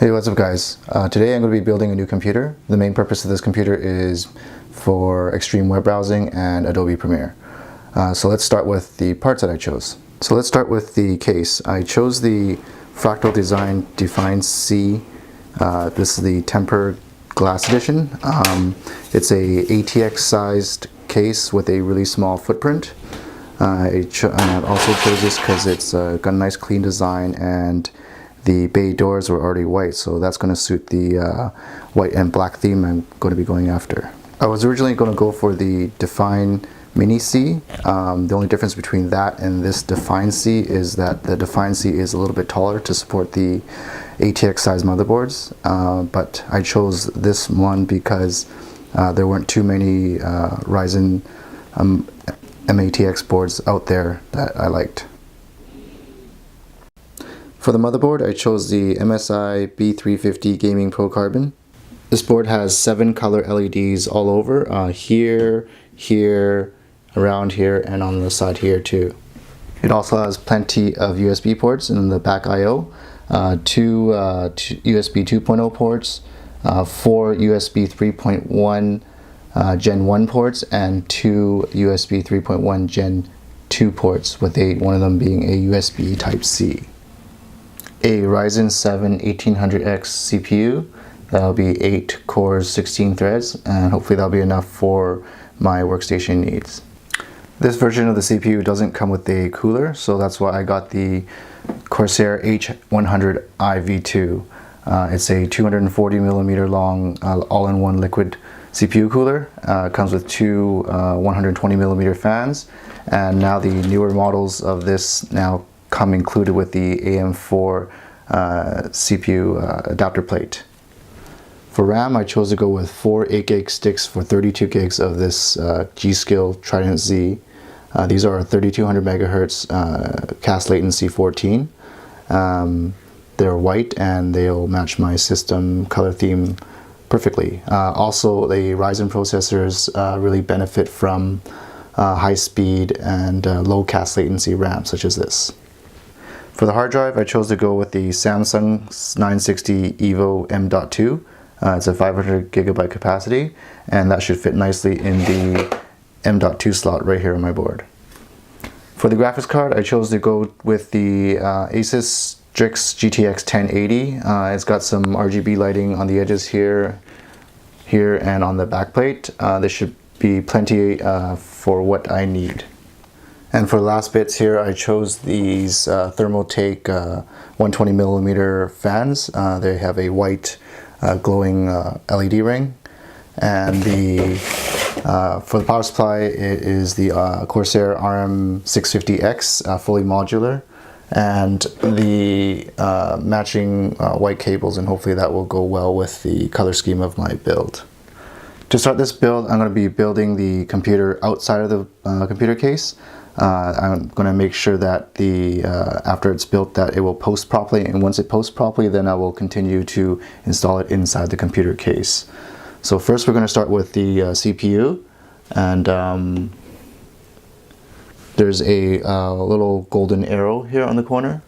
Hey, what's up guys? Today I'm going to be building a new computer. The main purpose of this computer is for extreme web browsing and Adobe Premiere. So let's start with the parts that I chose. So let's start with the case. I chose the Fractal Define C. This is the tempered glass edition. It's a ATX sized case with a really small footprint. I also chose this because it's got a nice clean design, and the bay doors were already white, so that's going to suit the white and black theme I'm going to be going after. I was originally going to go for the Define Mini C. The only difference between that and this Define C is that the Define C is a little bit taller to support the ATX size motherboards, but I chose this one because there weren't too many Ryzen MATX boards out there that I liked. For the motherboard, I chose the MSI B350 Gaming Pro Carbon. This board has 7 color LEDs all over, here, around here, and on the side here too. It also has plenty of USB ports in the back I/O, 2 USB 2.0 ports, 4 USB 3.1 Gen 1 ports, and 2 USB 3.1 Gen 2 ports, with one of them being a USB Type-C. A Ryzen 7 1800X CPU. That'll be 8 cores, 16 threads, and hopefully that'll be enough for my workstation needs. This version of the CPU doesn't come with a cooler, so that's why I got the Corsair H100i V2. It's a 240mm long all-in-one liquid CPU cooler. It comes with 2 120mm fans, and now the newer models of this now come included with the AM4 CPU adapter plate. For RAM, I chose to go with 4 8GB sticks for 32 gigs of this G.Skill Trident Z. These are 3200 MHz cast latency 14. They're white and they'll match my system color theme perfectly. Also, the Ryzen processors really benefit from high speed and low cast latency RAM such as this. For the hard drive, I chose to go with the Samsung 960 EVO M.2. It's a 500 GB capacity, and that should fit nicely in the M.2 slot right here on my board. For the graphics card, I chose to go with the Asus Strix GTX 1080. It's got some RGB lighting on the edges here, and on the backplate. There should be plenty for what I need. And for the last bits here, I chose these Thermaltake 120mm fans. They have a white glowing LED ring. And for the power supply, it is the Corsair RM650X, fully modular. And the matching white cables, and hopefully that will go well with the color scheme of my build. To start this build, I'm going to be building the computer outside of the computer case. I'm going to make sure that after it's built that it will post properly, and once it posts properly, then I will continue to install it inside the computer case. So first we're going to start with the CPU, and there's a little golden arrow here on the corner,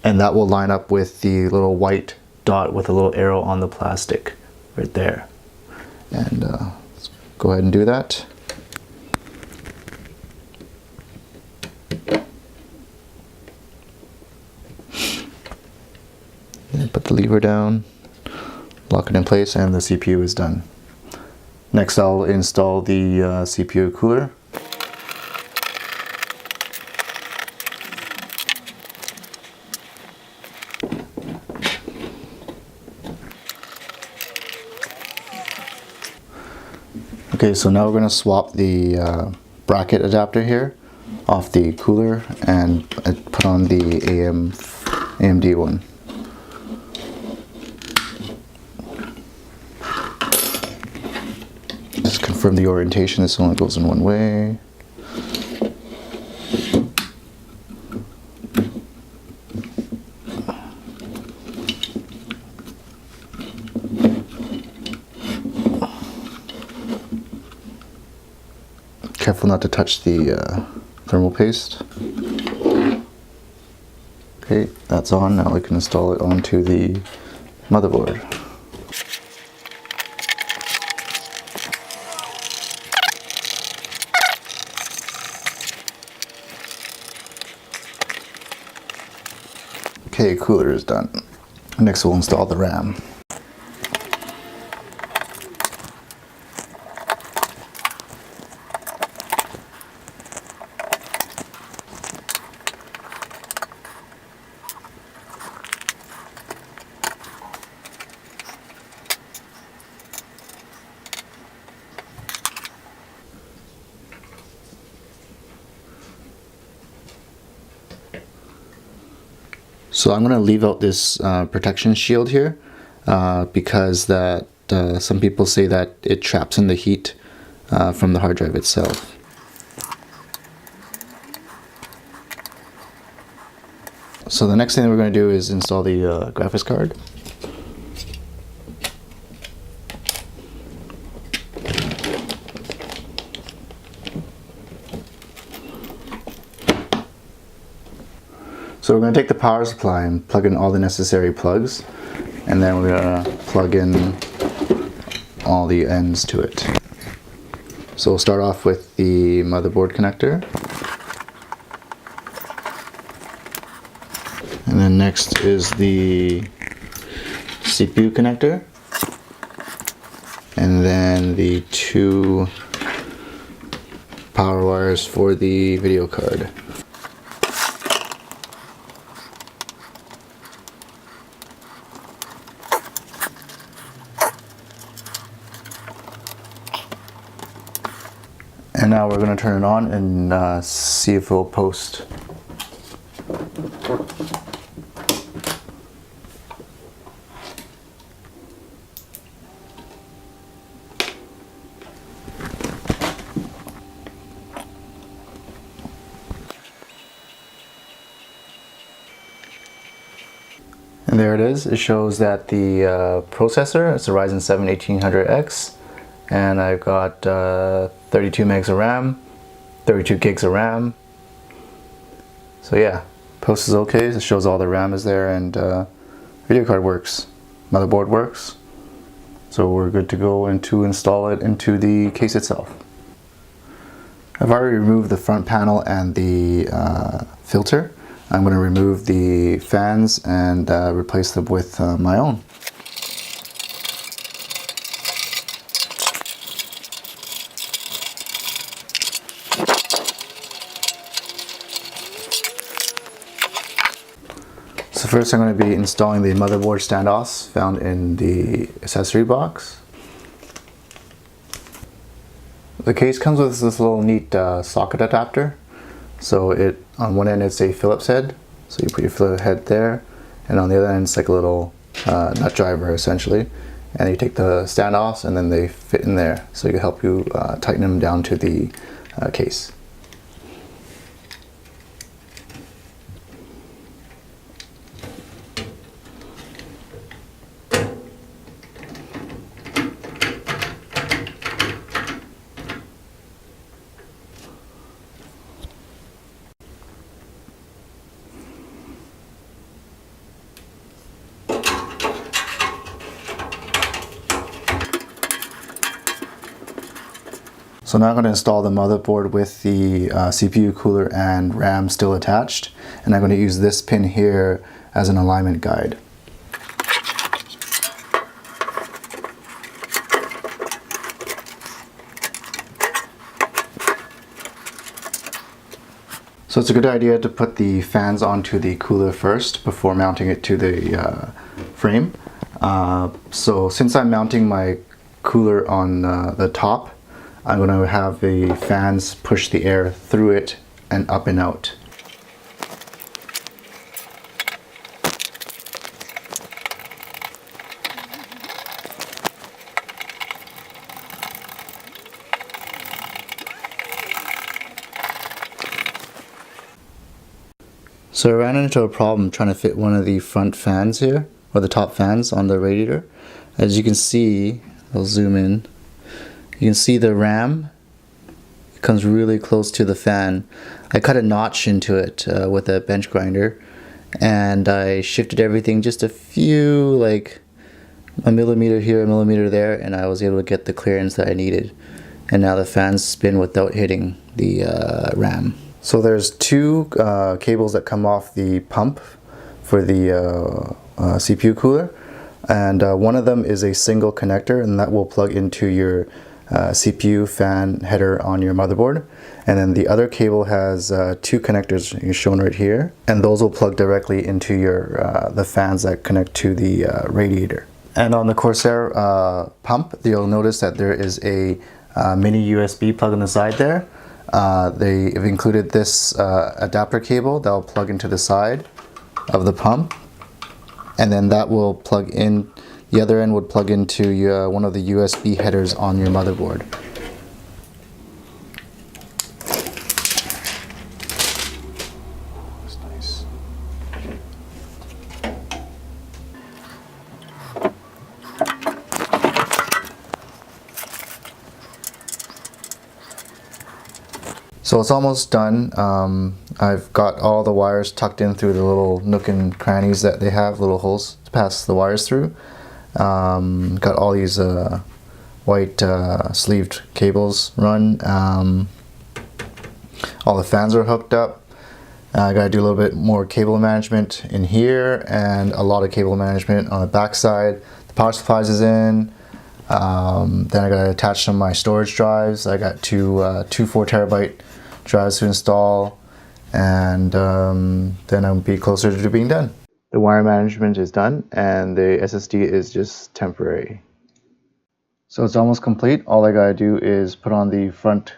and that will line up with the little white dot with a little arrow on the plastic right there. And let's go ahead and do that. Put the lever down, lock it in place, and the CPU is done. Next, I'll install the CPU cooler. Okay, so now we're going to swap the bracket adapter here off the cooler and put on the AMD one. Just confirm the orientation. This only goes in one way. Careful not to touch the thermal paste. Okay, that's on. Now we can install it onto the motherboard. Okay, cooler is done. Next we'll install the RAM. So I'm going to leave out this protection shield here because that some people say that it traps in the heat from the hard drive itself. So the next thing that we're going to do is install the graphics card. So we're going to take the power supply and plug in all the necessary plugs, and then we're going to plug in all the ends to it. So we'll start off with the motherboard connector, and then next is the CPU connector, and then the two power wires for the video card. And now we're going to turn it on and see if it'll post. And there it is. It shows that the processor, it's a Ryzen 7 1800X, and I've got 32 megs of RAM, 32 gigs of RAM. So yeah, post is okay. It shows all the RAM is there, and video card works, motherboard works. So we're good to go and to install it into the case itself. I've already removed the front panel and the filter. I'm going to remove the fans and replace them with my own. So first I'm going to be installing the motherboard standoffs found in the accessory box. The case comes with this little neat socket adapter. So on one end it's a Phillips head, so you put your Phillips head there, and on the other end it's like a little nut driver essentially, and you take the standoffs and then they fit in there, so it can help you tighten them down to the case. So now I'm going to install the motherboard with the CPU cooler and RAM still attached, and I'm going to use this pin here as an alignment guide. So it's a good idea to put the fans onto the cooler first before mounting it to the frame. So since I'm mounting my cooler on the top, I'm going to have the fans push the air through it and up and out. So I ran into a problem trying to fit one of the front fans here, or the top fans on the radiator. As you can see, I'll zoom in. You can see the RAM, it comes really close to the fan. I cut a notch into it with a bench grinder, and I shifted everything just a few, like a millimeter here, a millimeter there, and I was able to get the clearance that I needed. And now the fans spin without hitting the RAM. So there's two cables that come off the pump for the CPU cooler, and one of them is a single connector, and that will plug into your CPU fan header on your motherboard. And then the other cable has two connectors shown right here, and those will plug directly into your the fans that connect to the radiator. And on the Corsair pump, you'll notice that there is a mini USB plug on the side there. They've included this adapter cable that will plug into the side of the pump, and then that will plug in, the other end would plug into one of the USB headers on your motherboard. That's nice. So it's almost done. I've got all the wires tucked in through the little nook and crannies that they have, little holes to pass the wires through. Got all these white sleeved cables run. All the fans are hooked up. I gotta do a little bit more cable management in here and a lot of cable management on the back side. The power supplies is in. Then I gotta attach some of my storage drives. I got two 4 terabyte drives to install, and then I'll be closer to being done. The wire management is done, and the SSD is just temporary. So it's almost complete. All I gotta do is put on the front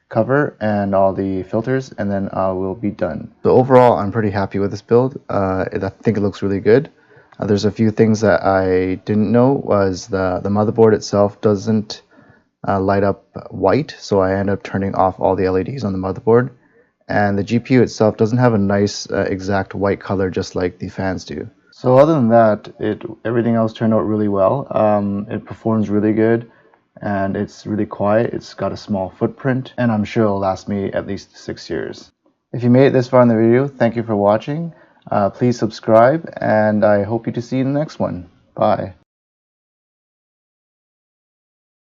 cover and all the filters, and then I will be done. So overall, I'm pretty happy with this build. I think it looks really good. There's a few things that I didn't know was the motherboard itself doesn't light up white, so I end up turning off all the LEDs on the motherboard. And the GPU itself doesn't have a nice exact white color just like the fans do. So other than that, everything else turned out really well. It performs really good, and it's really quiet. It's got a small footprint, and I'm sure it'll last me at least 6 years. If you made it this far in the video, thank you for watching. Please subscribe, and I hope to see you in the next one. Bye.